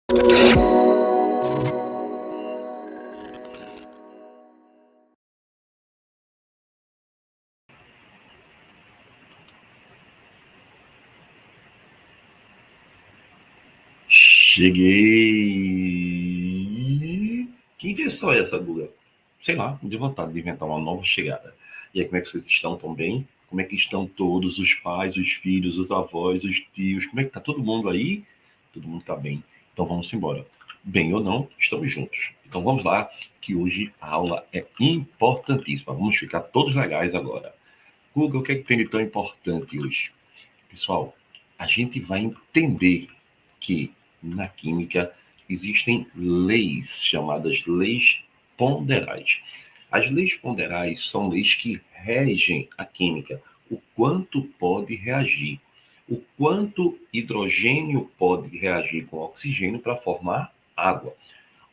Cheguei. Que invenção é essa, Guga? Sei lá, de vontade de inventar uma nova chegada. E aí, como é que vocês estão? Tão bem? Como é que estão todos os pais, os filhos, os avós, os tios? Como é que tá todo mundo aí? Todo mundo tá bem. Então vamos embora. Bem ou não, estamos juntos. Então vamos lá, que hoje a aula é importantíssima. Vamos ficar todos legais agora. Guga, o que é que tem de tão importante hoje? Pessoal, a gente vai entender que na química existem leis chamadas leis ponderais. As leis ponderais são leis que regem a química, o quanto pode reagir, o quanto hidrogênio pode reagir com oxigênio para formar água,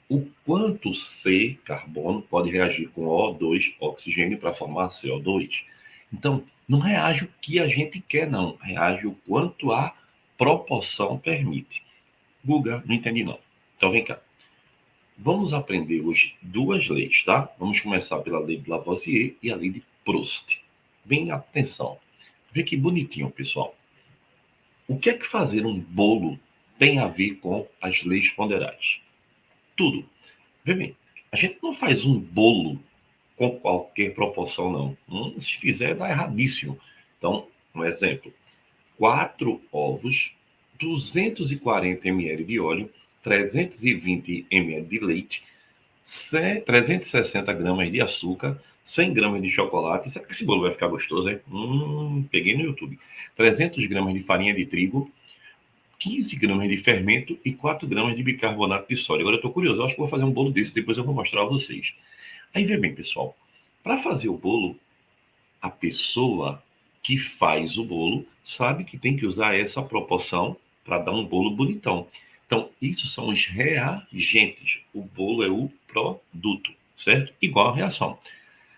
o quanto C, carbono, pode reagir com O2, oxigênio, para formar CO2. Então, não reage o que a gente quer, não. Reage o quanto a proporção permite. Guga, não entendi não. Então vem cá. Vamos aprender hoje duas leis, tá? Vamos começar pela lei de Lavoisier e a lei de Proust. Bem, atenção. Vê que bonitinho, pessoal. O que é que fazer um bolo tem a ver com as leis ponderais? Tudo. Vê bem, a gente não faz um bolo com qualquer proporção, não. Se fizer, dá erradíssimo. Então, um exemplo. 4 ovos, 240 ml de óleo, 320 ml de leite, 360 gramas de açúcar, 100 gramas de chocolate. Será que esse bolo vai ficar gostoso, hein? Peguei no YouTube. 300 gramas de farinha de trigo, 15 gramas de fermento e 4 gramas de bicarbonato de sódio. Agora eu estou curioso, eu acho que vou fazer um bolo desse, depois eu vou mostrar a vocês. Aí vê bem, pessoal, para fazer o bolo, a pessoa que faz o bolo sabe que tem que usar essa proporção para dar um bolo bonitão. Então, isso são os reagentes. O bolo é o produto, certo? Igual a reação.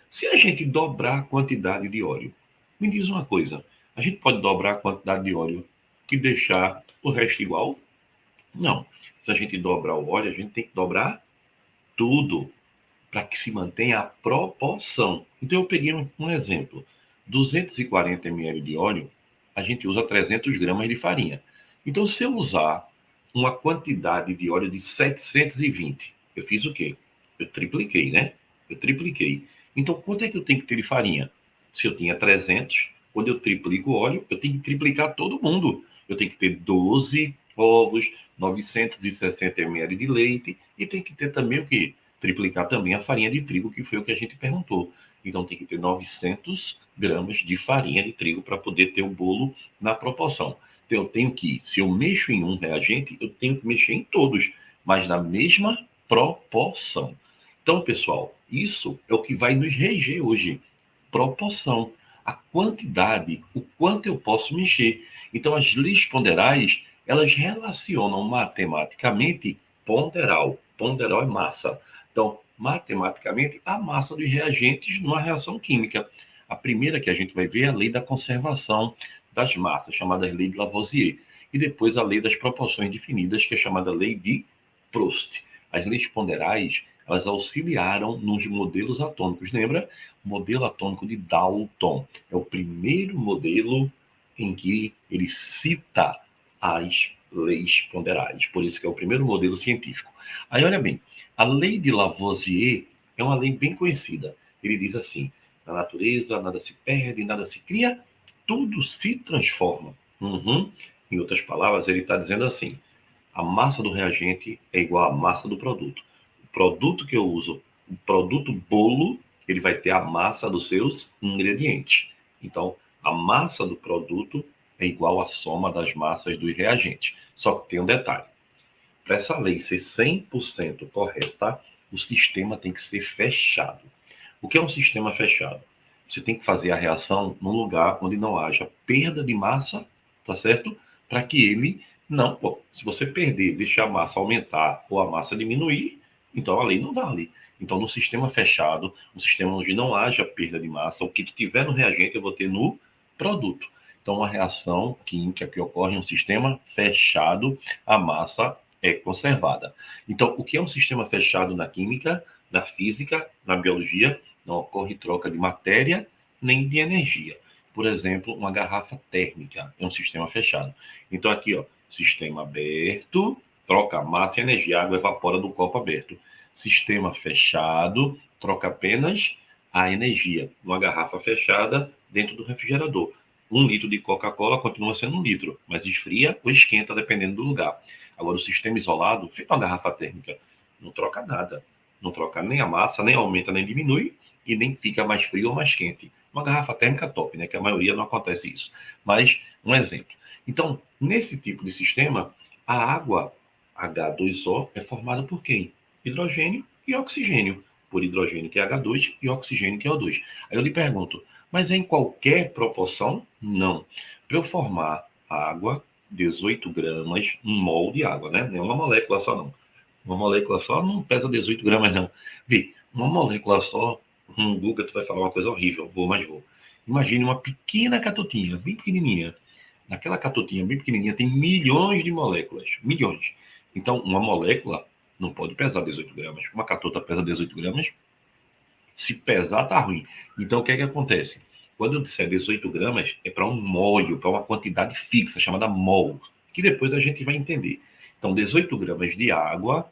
Se a gente dobrar a quantidade de óleo, me diz uma coisa, a gente pode dobrar a quantidade de óleo e deixar o resto igual? Não. Se a gente dobrar o óleo, a gente tem que dobrar tudo para que se mantenha a proporção. Então, eu peguei um exemplo. 240 ml de óleo, a gente usa 300 gramas de farinha. Então, se eu usar uma quantidade de óleo de 720, eu fiz o quê? Eu tripliquei, né? Eu tripliquei. Então, quanto é que eu tenho que ter de farinha? Se eu tinha 300, quando eu triplico o óleo, eu tenho que triplicar todo mundo. Eu tenho que ter 12 ovos, 960 ml de leite e tem que ter também o quê? Triplicar também a farinha de trigo, que foi o que a gente perguntou. Então tem que ter 900 gramas de farinha de trigo para poder ter o bolo na proporção. Então eu tenho que, se eu mexo em um reagente, eu tenho que mexer em todos, mas na mesma proporção. Então, pessoal, isso é o que vai nos reger hoje. Proporção. A quantidade, o quanto eu posso mexer. Então, as leis ponderais, elas relacionam matematicamente ponderal. Ponderal é massa. Então, matematicamente, a massa dos reagentes numa reação química. A primeira que a gente vai ver é a lei da conservação das massas, chamada lei de Lavoisier. E depois a lei das proporções definidas, que é chamada lei de Proust. As leis ponderais, elas auxiliaram nos modelos atômicos. Lembra? O modelo atômico de Dalton. É o primeiro modelo em que ele cita as leis ponderais. Por isso que é o primeiro modelo científico. Aí, olha bem, a lei de Lavoisier é uma lei bem conhecida. Ele diz assim, na natureza nada se perde, nada se cria, tudo se transforma. Em outras palavras, ele está dizendo assim, a massa do reagente é igual à massa do produto. O produto que eu uso, o produto bolo, ele vai ter a massa dos seus ingredientes. Então, a massa do produto é igual à soma das massas dos reagentes. Só que tem um detalhe. Para essa lei ser 100% correta, o sistema tem que ser fechado. O que é um sistema fechado? Você tem que fazer a reação num lugar onde não haja perda de massa, tá certo? Para que ele não, se você perder, deixar a massa aumentar ou a massa diminuir, então a lei não vale. Então, no sistema fechado, um sistema onde não haja perda de massa, o que tiver no reagente eu vou ter no produto. Então, uma reação química que ocorre em um sistema fechado, a massa é conservada. Então, o que é um sistema fechado na química, na física, na biologia? Não ocorre troca de matéria nem de energia. Por exemplo, uma garrafa térmica é um sistema fechado. Então, aqui, ó, sistema aberto, troca massa e energia, a água evapora do copo aberto. Sistema fechado, troca apenas a energia. Uma garrafa fechada dentro do refrigerador. 1 litro de Coca-Cola continua sendo 1 litro, mas esfria ou esquenta dependendo do lugar. Agora, o sistema isolado, feito uma garrafa térmica, não troca nada. Não troca nem a massa, nem aumenta, nem diminui, e nem fica mais frio ou mais quente. Uma garrafa térmica top, né? Que a maioria não acontece isso. Mas, um exemplo. Então, nesse tipo de sistema, a água H2O é formada por quem? Hidrogênio e oxigênio. Por hidrogênio, que é H2, e oxigênio, que é O2. Aí eu lhe pergunto, mas é em qualquer proporção? Não. Para eu formar água, 18 gramas, 1 mol de água, né? Não é uma molécula só, não. Uma molécula só não pesa 18 gramas, não. Vê, uma molécula só, Guga, tu vai falar uma coisa horrível, mas vou. Imagine uma pequena catotinha, bem pequenininha. Naquela catotinha bem pequenininha tem milhões de moléculas, milhões. Então, uma molécula não pode pesar 18 gramas. Uma catota pesa 18 gramas. Se pesar, tá ruim. Então, o que é que acontece? Quando eu disser 18 gramas, é para um molho, para uma quantidade fixa, chamada mol, que depois a gente vai entender. Então, 18 gramas de água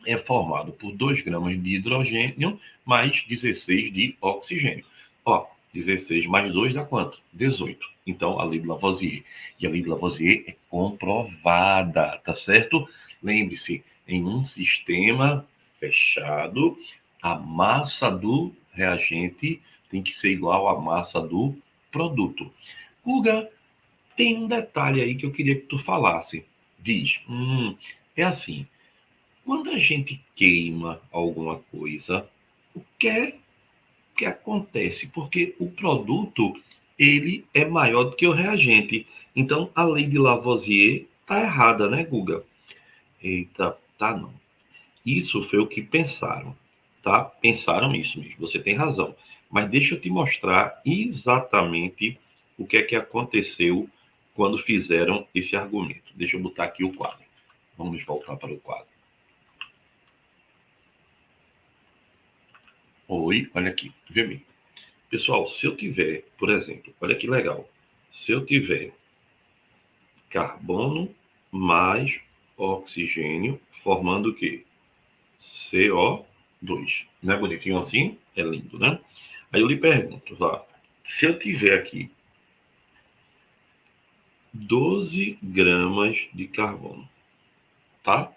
é formado por 2 gramas de hidrogênio mais 16 de oxigênio. Ó, 16 mais 2 dá quanto? 18. Então, a lei de Lavoisier. E a lei de Lavoisier é comprovada, tá certo? Lembre-se, em um sistema fechado, a massa do reagente tem que ser igual à massa do produto. Guga, tem um detalhe aí que eu queria que tu falasse. Diz, é assim, quando a gente queima alguma coisa, o que acontece? Porque o produto, ele é maior do que o reagente. Então, a lei de Lavoisier tá errada, né, Guga? Eita, tá não. Isso foi o que pensaram, tá? Pensaram isso mesmo, você tem razão. Mas deixa eu te mostrar exatamente o que é que aconteceu quando fizeram esse argumento. Deixa eu botar aqui o quadro. Vamos voltar para o quadro. Oi, olha aqui, vê bem. Pessoal, se eu tiver, por exemplo, olha que legal. Se eu tiver carbono mais oxigênio, formando o quê? CO2. Não é bonitinho assim? É lindo, né? Aí eu lhe pergunto, vá, se eu tiver aqui 12 gramas de carbono, tá?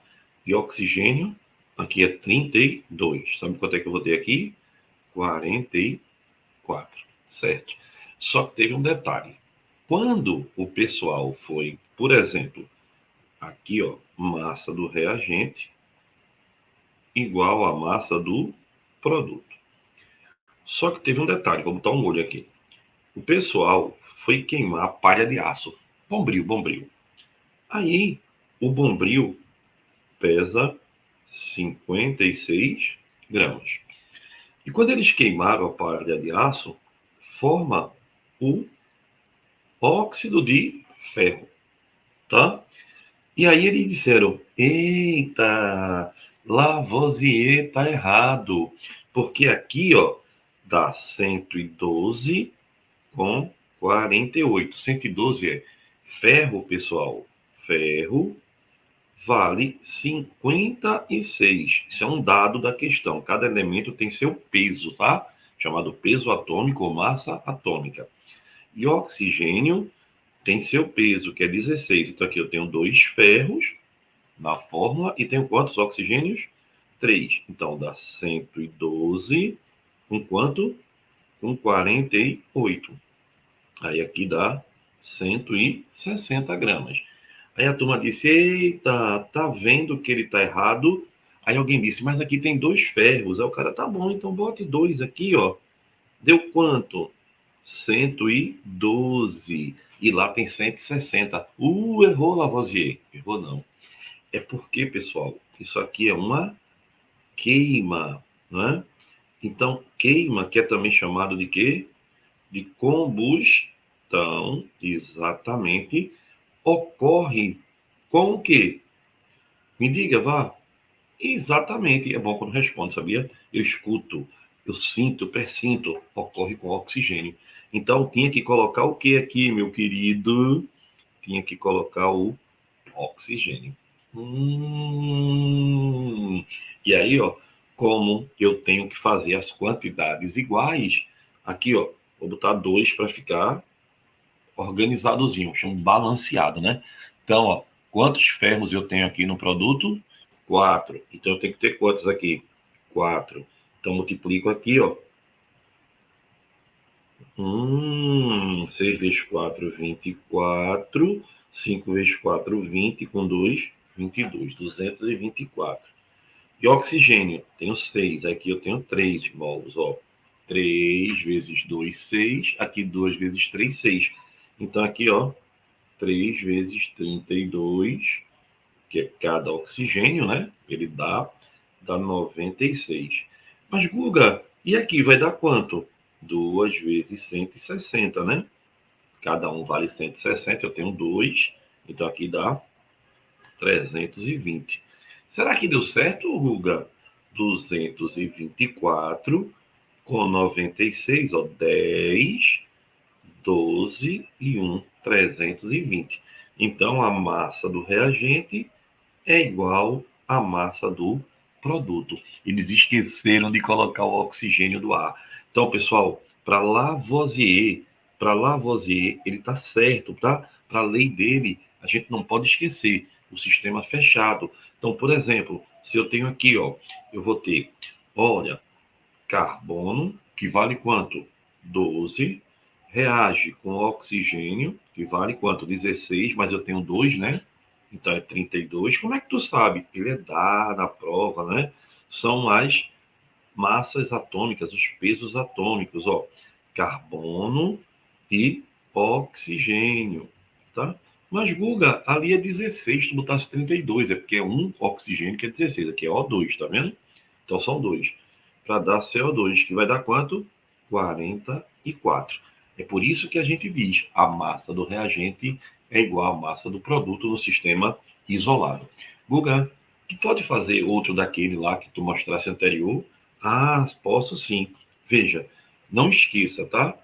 E oxigênio, aqui é 32. Sabe quanto é que eu vou ter aqui? 44, certo? Só que teve um detalhe. Quando o pessoal foi, por exemplo, aqui, ó, massa do reagente igual a massa do produto. Só que teve um detalhe, vou botar um olho aqui. O pessoal foi queimar palha de aço. Bombril, bombril. Aí, o bombril pesa 56 gramas. E quando eles queimaram a palha de aço, forma o óxido de ferro, tá? E aí eles disseram, eita, Lavoisier tá errado, porque aqui, ó, dá 112 com 48. 112 é ferro, pessoal. Ferro vale 56. Isso é um dado da questão. Cada elemento tem seu peso, tá? Chamado peso atômico ou massa atômica. E oxigênio tem seu peso, que é 16. Então aqui eu tenho 2 ferros na fórmula e tenho quantos oxigênios? 3. Então dá 112 com quanto? Com 48. Aí aqui dá 160 gramas. Aí a turma disse, eita, tá vendo que ele tá errado? Aí alguém disse, mas aqui tem 2 ferros. Aí o cara, tá bom, então bote 2 aqui, ó. Deu quanto? 112. E lá tem 160. Errou, Lavoisier. Errou não. É porque, pessoal, isso aqui é uma queima, né? Então, queima, que é também chamado de quê? De combustão, exatamente, ocorre com o quê? Me diga, vá. Exatamente. É bom quando responde, sabia? Eu escuto, eu sinto, eu pressinto. Ocorre com oxigênio. Então, tinha que colocar o que aqui, meu querido? Tinha que colocar o oxigênio. E aí, ó, como eu tenho que fazer as quantidades iguais, aqui, ó, vou botar 2 para ficar organizadozinho, chamo balanceado, né? Então, ó, quantos ferros eu tenho aqui no produto? 4. Então, eu tenho que ter quantos aqui? 4. Então, multiplico aqui, ó. 6 vezes 4, 24. 5 vezes 4, 20. Com 2, 22. 224. E oxigênio, tenho 6. Aqui eu tenho 3 mols, ó. 3 vezes 2, 6. Aqui 2 vezes 3, 6. Então, aqui, ó, 3 vezes 32, que é cada oxigênio, né? Ele dá 96. Mas, Guga, e aqui vai dar quanto? 2 vezes 160, né? Cada um vale 160, eu tenho 2. Então, aqui dá 320. Será que deu certo, Guga? 224 com 96, ó, 10, 12 e 1, 320. Então, a massa do reagente é igual à massa do produto. Eles esqueceram de colocar o oxigênio do ar. Então, pessoal, para Lavoisier, ele está certo, tá? Para a lei dele, a gente não pode esquecer o sistema fechado. Então, por exemplo, se eu tenho aqui, ó, eu vou ter, olha, carbono, que vale quanto? 12, reage com oxigênio, que vale quanto? 16, mas eu tenho 2, né? Então é 32. Como é que tu sabe? Ele é dado na prova, né? São as massas atômicas, os pesos atômicos, ó. Carbono e oxigênio, tá? Mas, Guga, ali é 16, tu botasse 32, é porque é um oxigênio que é 16, aqui é O2, tá vendo? Então são dois. Para dar CO2, que vai dar quanto? 44. É por isso que a gente diz a massa do reagente é igual à massa do produto no sistema isolado. Guga, tu pode fazer outro daquele lá que tu mostrasse anterior? Ah, posso sim. Veja, não esqueça, tá?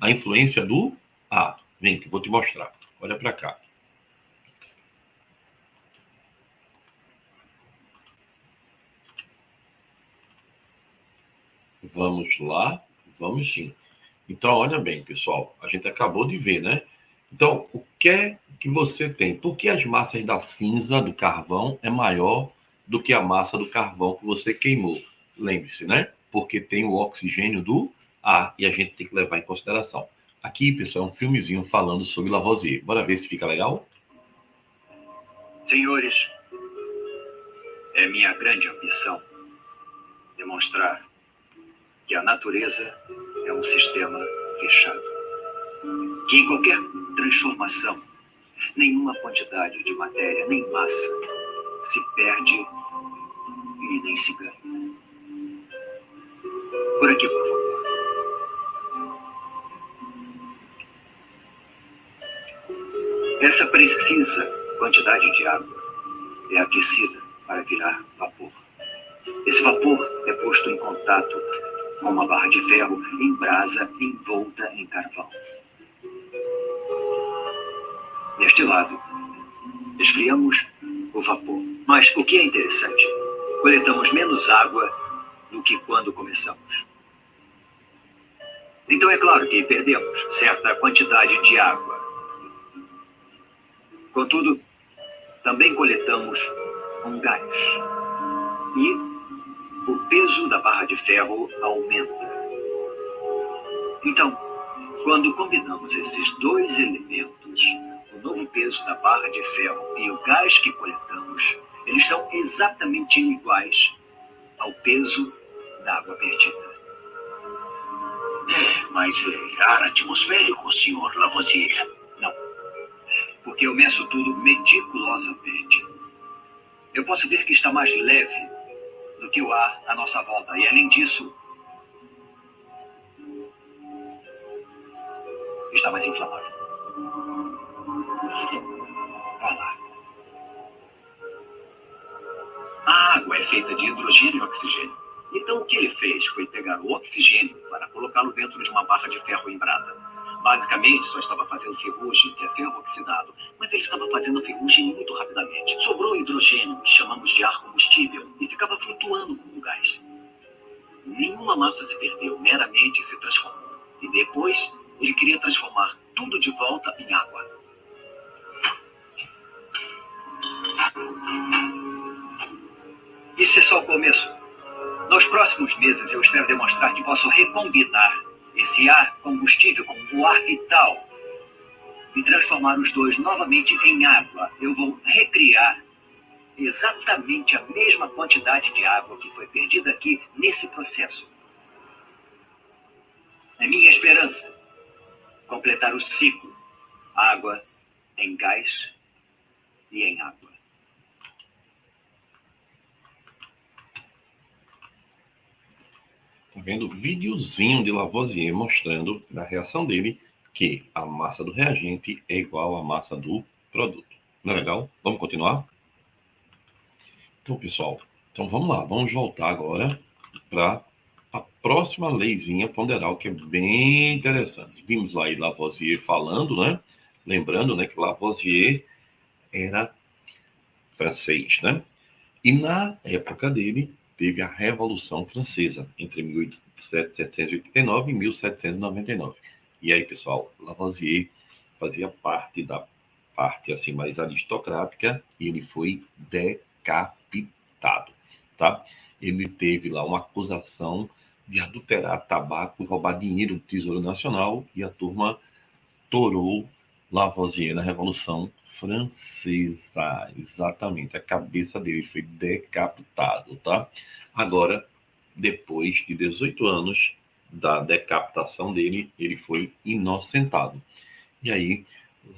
A influência do A. Vem que eu vou te mostrar. Olha para cá. Vamos lá? Vamos sim. Então, olha bem, pessoal, a gente acabou de ver, né? Então, o que é que você tem? Por que as massas da cinza do carvão é maior do que a massa do carvão que você queimou? Lembre-se, né? Porque tem o oxigênio do ar e a gente tem que levar em consideração. Aqui, pessoal, é um filmezinho falando sobre Lavoisier. Bora ver se fica legal? Senhores, é minha grande ambição demonstrar que a natureza é um sistema fechado, que em qualquer transformação, nenhuma quantidade de matéria nem massa se perde e nem se ganha. Por aqui, por favor. Essa precisa quantidade de água é aquecida para virar vapor. Esse vapor é posto em contato com uma barra de ferro em brasa envolta em carvão. Deste lado, esfriamos o vapor. Mas o que é interessante, coletamos menos água do que quando começamos. Então é claro que perdemos certa quantidade de água. Contudo, também coletamos um gás. E o peso da barra de ferro aumenta. Então, quando combinamos esses dois elementos, o novo peso da barra de ferro e o gás que coletamos, eles são exatamente iguais ao peso da água perdida. Mas é ar atmosférico, senhor Lavoisier? Não, porque eu meço tudo meticulosamente. Eu posso ver que está mais leve do que o ar à nossa volta. E além disso, está mais inflamável. Vá lá. água é feita de hidrogênio e oxigênio. Então o que ele fez foi pegar o oxigênio para colocá-lo dentro de uma barra de ferro em brasa. Basicamente, só estava fazendo ferrugem, que é ferro oxidado, mas ele estava fazendo ferrugem muito rapidamente. Sobrou hidrogênio, que chamamos de ar combustível, e ficava flutuando como um gás. Nenhuma massa se perdeu, meramente se transformou. E depois, ele queria transformar tudo de volta em água. Isso é só o começo. Nos próximos meses, eu espero demonstrar que posso recombinar esse ar combustível com o ar vital e transformar os dois novamente em água. Eu vou recriar exatamente a mesma quantidade de água que foi perdida aqui nesse processo. É minha esperança completar o ciclo: água em gás e em água. Tá vendo? Videozinho de Lavoisier mostrando na reação dele que a massa do reagente é igual à massa do produto. Não é legal? Vamos continuar? Então, pessoal, vamos lá. Vamos voltar agora para a próxima leizinha ponderal, que é bem interessante. Vimos lá aí Lavoisier falando, né? Lembrando, né, que Lavoisier era francês, né? E na época dele, teve a Revolução Francesa, entre 1789 e 1799. E aí, pessoal, Lavoisier fazia parte da parte assim mais aristocrática e ele foi decapitado, tá? Ele teve lá uma acusação de adulterar tabaco, roubar dinheiro do Tesouro Nacional, e a turma torou Lavoisier na Revolução Francesa. Exatamente, a cabeça dele foi decapitado, tá? Agora, depois de 18 anos da decapitação dele, ele foi inocentado. E aí,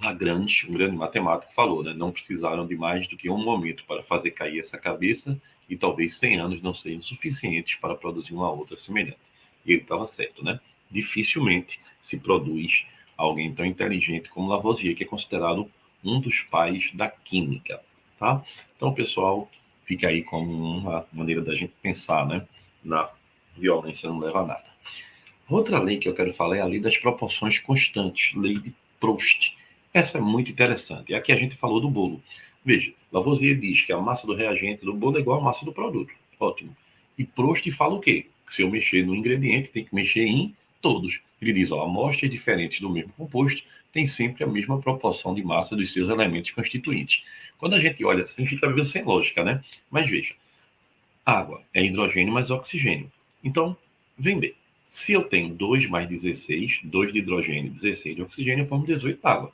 Lagrange, um grande matemático, falou, né? Não precisaram de mais do que um momento para fazer cair essa cabeça, e talvez 100 anos não sejam suficientes para produzir uma outra semelhante. E ele estava certo, né? Dificilmente se produz alguém tão inteligente como Lavoisier, que é considerado um dos pais da química, tá? Então, pessoal, fica aí como uma maneira da gente pensar, né? Na violência não leva a nada. Outra lei que eu quero falar é a lei das proporções constantes, lei de Proust. Essa é muito interessante. Aqui a gente falou do bolo. Veja, Lavoisier diz que a massa do reagente do bolo é igual à massa do produto. Ótimo. E Proust fala o quê? Que se eu mexer no ingrediente, tem que mexer em todos. Ele diz, ó, amostras diferentes do mesmo composto têm sempre a mesma proporção de massa dos seus elementos constituintes. Quando a gente olha assim, fica meio sem lógica, né? Mas veja, água é hidrogênio mais oxigênio. Então, vem bem. Se eu tenho 2 mais 16, 2 de hidrogênio e 16 de oxigênio, eu formo 18 de água.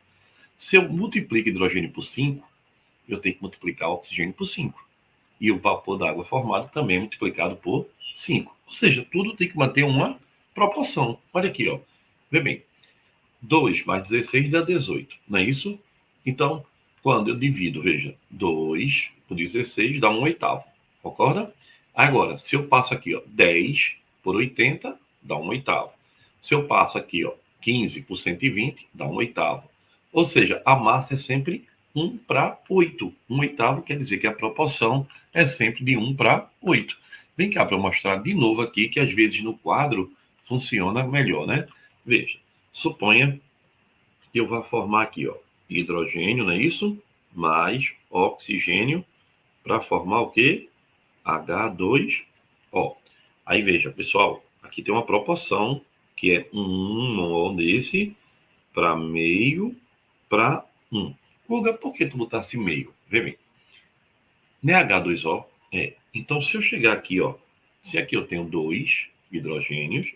Se eu multiplico hidrogênio por 5, eu tenho que multiplicar o oxigênio por 5. E o vapor da água formado também é multiplicado por 5. Ou seja, tudo tem que manter uma proporção. Olha aqui, ó. Vê bem. 2 mais 16 dá 18, não é isso? Então, quando eu divido, veja, 2 por 16 dá 1/8. Concorda? Agora, se eu passo aqui, ó, 10 por 80, dá 1/8. Se eu passo aqui, ó, 15 por 120, dá 1/8. Ou seja, a massa é sempre 1 para 8. 1/8 quer dizer que a proporção é sempre de 1 para 8. Vem cá para eu mostrar de novo aqui que às vezes no quadro funciona melhor, né? Veja, suponha que eu vá formar aqui, ó, hidrogênio, não é isso? Mais oxigênio para formar o quê? H2O. Aí veja, pessoal, aqui tem uma proporção que é 1 mol desse para meio para 1. Guga, por que tu botasse meio? Vê bem. Não é H2O? É. Então, se eu chegar aqui, ó, se aqui eu tenho 2 hidrogênios,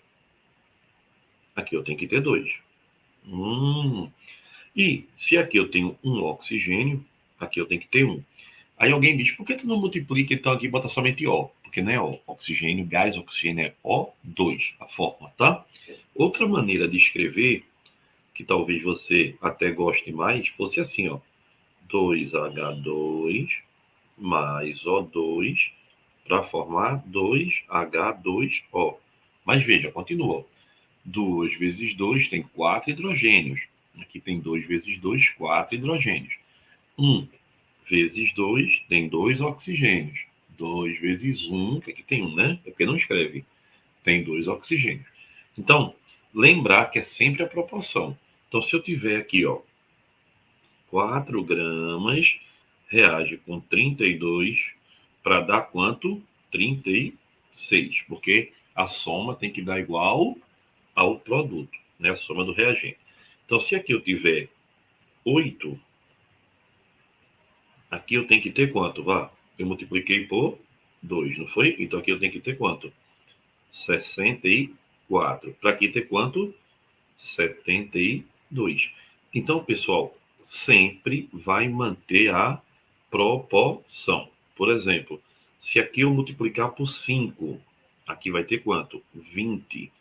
aqui eu tenho que ter 2. E se aqui eu tenho 1 oxigênio, aqui eu tenho que ter 1. Aí alguém diz, por que tu não multiplica, então aqui bota somente O? Porque não é O. Oxigênio, gás, oxigênio é O2, a fórmula, tá? Outra maneira de escrever, que talvez você até goste mais, fosse assim, ó. 2H2 mais O2 para formar 2H2O. Mas veja, continua. 2 vezes 2 tem 4 hidrogênios. Aqui tem 2 vezes 2, 4 hidrogênios. 1 vezes 2 tem 2 oxigênios. 2 vezes 1, que aqui tem 1, né? É porque não escreve. Tem 2 oxigênios. Então, lembrar que é sempre a proporção. Então, se eu tiver aqui, ó, 4 gramas, reage com 32 para dar quanto? 36, porque a soma tem que dar igual ao produto, né? A soma do reagente. Então, se aqui eu tiver 8, aqui eu tenho que ter quanto? Vá, eu multipliquei por 2, não foi? Então, aqui eu tenho que ter quanto? 64. Para aqui ter quanto? 72. Então, pessoal, sempre vai manter a proporção. Por exemplo, se aqui eu multiplicar por 5, aqui vai ter quanto? 20.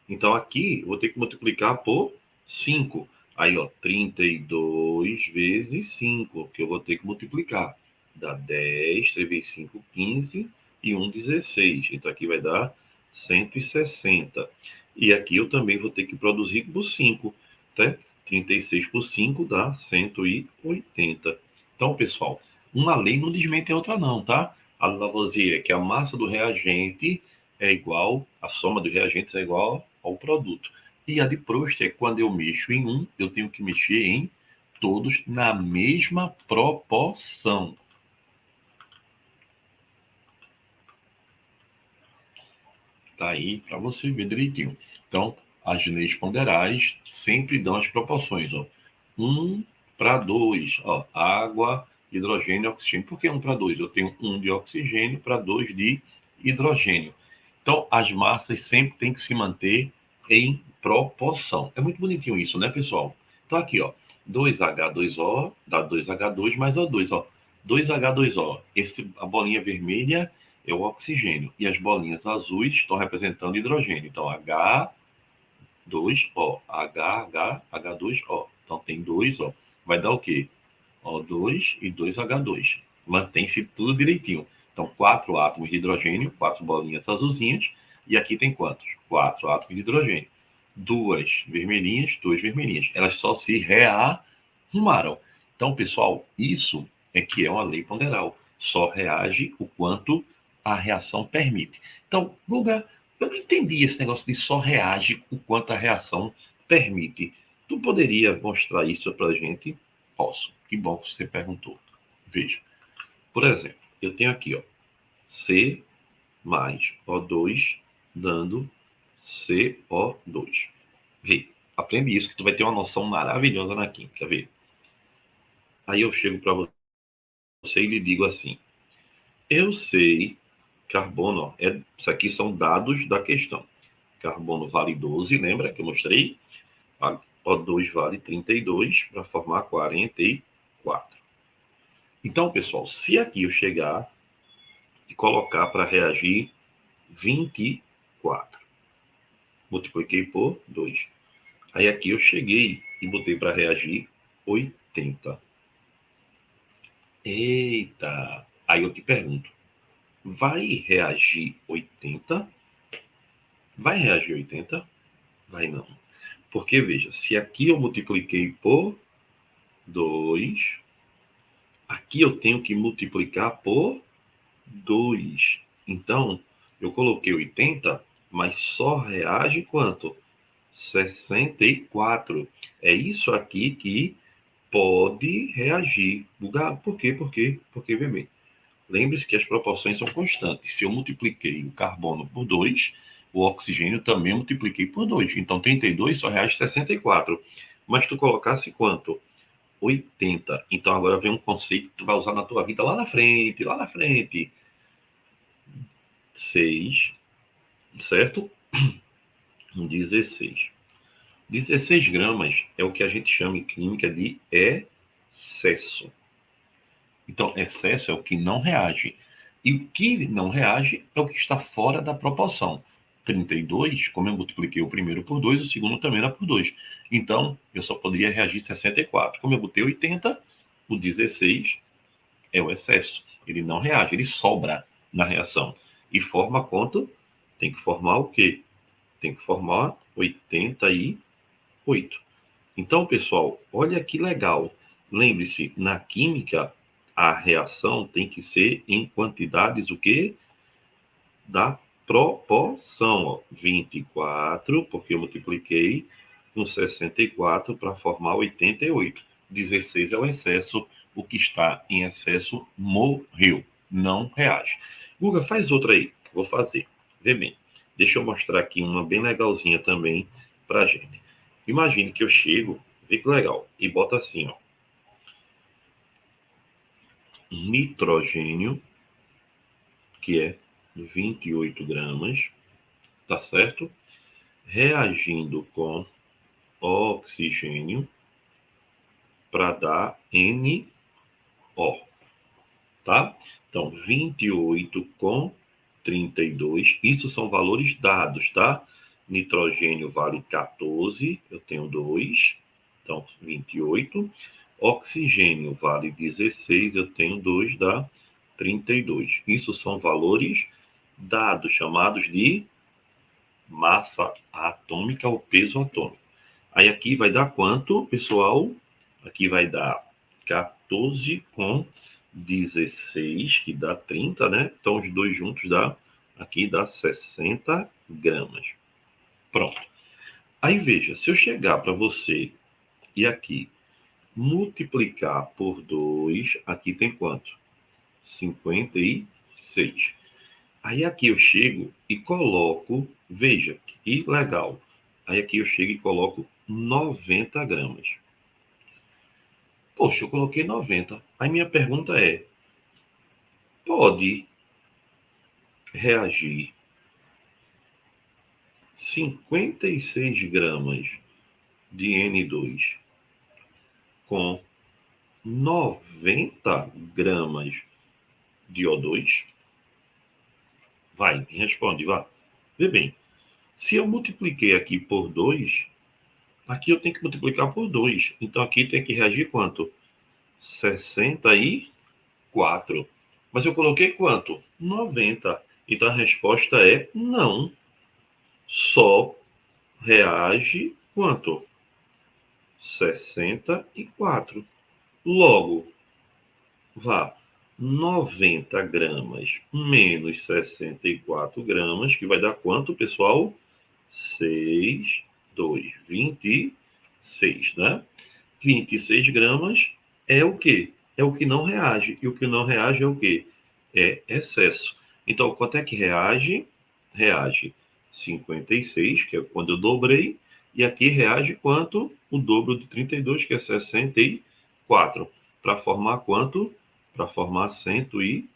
Então, aqui eu vou ter que multiplicar por 5. Aí, ó, 32 vezes 5, que eu vou ter que multiplicar. Dá 10, 3 vezes 5, 15 e 1, 16. Então, aqui vai dar 160. E aqui eu também vou ter que produzir por 5, tá? 36 por 5 dá 180. Então, pessoal, uma lei não desmente a outra não, tá? A Lavoisier é que a massa do reagente é igual, a soma dos reagentes é igual ao produto. E a de Proust é que quando eu mexo em um, eu tenho que mexer em todos na mesma proporção. Tá aí para você ver direitinho. Então, as leis ponderais sempre dão as proporções, ó. 1 para 2, ó, água, hidrogênio e oxigênio. Por que 1 para 2? Eu tenho 1 de oxigênio para 2 de hidrogênio. Então, as massas sempre têm que se manter em proporção. É muito bonitinho isso, né, pessoal? Então, aqui, ó, 2H2O dá 2H2 mais O2, ó. 2H2O, a bolinha vermelha é o oxigênio. E as bolinhas azuis estão representando hidrogênio. Então, H2O, H2O. Então, tem 2, ó. Vai dar o quê? O2 e 2H2. Mantém-se tudo direitinho. Então, 4 átomos de hidrogênio, 4 bolinhas azulzinhas. E aqui tem quantos? 4 átomos de hidrogênio. 2 vermelhinhas, 2 vermelhinhas. Elas só se rearrumaram. Então, pessoal, isso é que é uma lei ponderal. Só reage o quanto a reação permite. Então, Guga, eu não entendi esse negócio de só reage o quanto a reação permite. Tu poderia mostrar isso para a gente? Posso. Que bom que você perguntou. Veja. Por exemplo, eu tenho aqui, ó, C mais O2 dando CO2. Vê, aprende isso que tu vai ter uma noção maravilhosa na química. Quer ver? Aí eu chego para você e lhe digo assim: eu sei, carbono, ó, isso aqui são dados da questão. Carbono vale 12, lembra que eu mostrei? O2 vale 32 para formar 44. Então, pessoal, se aqui eu chegar e colocar para reagir 24, multipliquei por 2. Aí aqui eu cheguei e botei para reagir 80. Eita! Aí eu te pergunto, vai reagir 80? Vai reagir 80? Vai não. Porque, veja, se aqui eu multipliquei por 2, aqui eu tenho que multiplicar por 2. Então, eu coloquei 80, mas só reage quanto? 64. É isso aqui que pode reagir. Por quê? Porque, vê bem, lembre-se que as proporções são constantes. Se eu multipliquei o carbono por 2, o oxigênio também multipliquei por 2. Então, 32 só reage 64. Mas tu colocasse quanto? 80. Então, agora vem um conceito que tu vai usar na tua vida lá na frente, lá na frente. 6, certo? 16. 16 gramas é o que a gente chama em química de excesso. Então, excesso é o que não reage. E o que não reage é o que está fora da proporção. 32, como eu multipliquei o primeiro por 2, o segundo também era por 2. Então, eu só poderia reagir 64. Como eu botei 80, o 16 é o excesso. Ele não reage, ele sobra na reação. E forma quanto? Tem que formar o quê? Tem que formar 88. Então, pessoal, olha que legal. Lembre-se, na química, a reação tem que ser em quantidades o quê? Da proporção. Ó. 24, porque eu multipliquei com 64 para formar 88. 16 é o excesso. O que está em excesso morreu. Não reage. Guga, faz outra aí. Vou fazer. Vê bem. Deixa eu mostrar aqui uma bem legalzinha também para a gente. Imagine que eu chego, vê que legal, e boto assim, ó. Nitrogênio, que é 28 gramas, tá certo? Reagindo com oxigênio para dar NO, tá? Então, 28 com 32, isso são valores dados, tá? Nitrogênio vale 14, eu tenho 2, então 28. Oxigênio vale 16, eu tenho 2, dá 32. Isso são valores dados, chamados de massa atômica ou peso atômico. Aí aqui vai dar quanto, pessoal? Aqui vai dar 14 com 16, que dá 30, né? Então, os dois juntos aqui dá 60 gramas. Pronto. Aí, veja, se eu chegar para você e aqui multiplicar por 2, aqui tem quanto? 56. Aí aqui eu chego e coloco, veja, que legal. Aí aqui eu chego e coloco 90 gramas. Poxa, eu coloquei 90. Aí minha pergunta é, pode reagir 56 gramas de N2 com 90 gramas de O2? Vai, responde, vá. Vê bem, se eu multipliquei aqui por 2, aqui eu tenho que multiplicar por 2. Então aqui tem que reagir quanto? 64. Mas eu coloquei quanto? 90. Então a resposta é não. Só reage quanto? 64. Logo, vá 90 gramas menos 64 gramas, que vai dar quanto, pessoal? 6, 2, 26, né? 26 gramas é o quê? É o que não reage. E o que não reage é o quê? É excesso. Então, quanto é que reage? Reage 56, que é quando eu dobrei, e aqui reage quanto? O dobro de 32, que é 64. Para formar quanto? Para formar 120.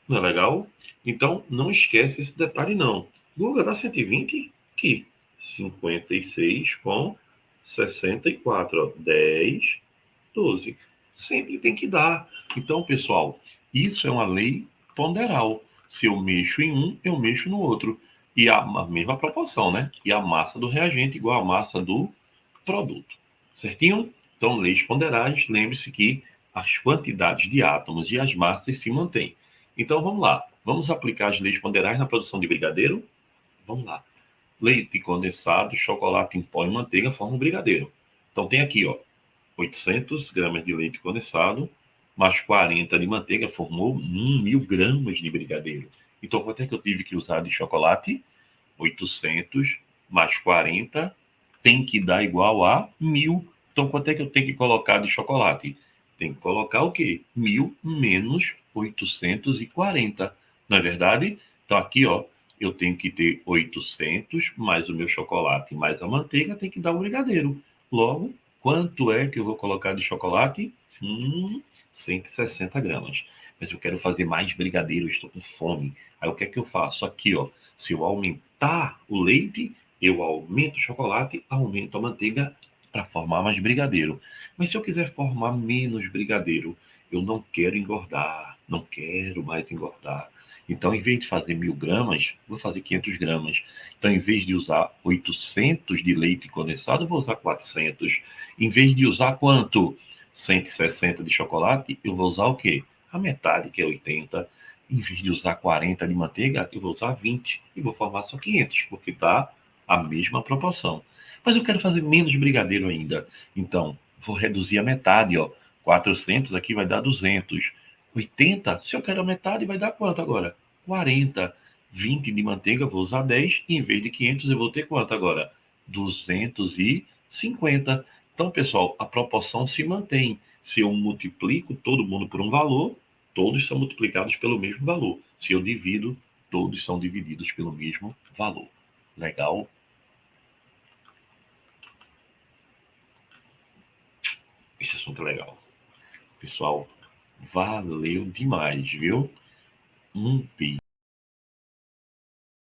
Não é legal? Então, não esquece esse detalhe, não. Guga, dá 120? Aqui. 56 com 64. Ó. 10, 12. Sempre tem que dar. Então, pessoal, isso é uma lei ponderal. Se eu mexo em um, eu mexo no outro. E a mesma proporção, né? E a massa do reagente igual a massa do produto. Certinho? Então, leis ponderais, lembre-se que as quantidades de átomos e as massas se mantêm. Então, vamos lá. Vamos aplicar as leis ponderais na produção de brigadeiro? Vamos lá. Leite condensado, chocolate em pó e manteiga formam brigadeiro. Então, tem aqui, ó, 800 gramas de leite condensado, mais 40 de manteiga, formou 1.000 gramas de brigadeiro. Então, quanto é que eu tive que usar de chocolate? 800 mais 40 tem que dar igual a 1.000. Então, quanto é que eu tenho que colocar de chocolate? Tem que colocar o quê? 1.000 menos 840. Não é verdade? Então, aqui, ó, eu tenho que ter 800 mais o meu chocolate mais a manteiga, tem que dar um brigadeiro. Logo, quanto é que eu vou colocar de chocolate? 160 gramas. Mas eu quero fazer mais brigadeiro, estou com fome. Aí o que é que eu faço? Aqui, ó, se eu aumentar o leite, eu aumento o chocolate, aumento a manteiga para formar mais brigadeiro. Mas se eu quiser formar menos brigadeiro, eu não quero engordar, não quero mais engordar. Então, em vez de fazer 1.000 gramas, vou fazer 500 gramas. Então, em vez de usar 800 de leite condensado, eu vou usar 400. Em vez de usar quanto? 160 de chocolate, eu vou usar o quê? A metade, que é 80. Em vez de usar 40 de manteiga, eu vou usar 20. E vou formar só 500, porque dá a mesma proporção. Mas eu quero fazer menos brigadeiro ainda. Então, vou reduzir a metade, ó. 400 aqui vai dar 200. 80, se eu quero a metade, vai dar quanto agora? 40. 20 de manteiga, vou usar 10. E em vez de 500, eu vou ter quanto agora? 250. Então, pessoal, a proporção se mantém. Se eu multiplico todo mundo por um valor, todos são multiplicados pelo mesmo valor. Se eu divido, todos são divididos pelo mesmo valor. Legal? Esse assunto é legal. Pessoal, valeu demais, viu? Um beijo.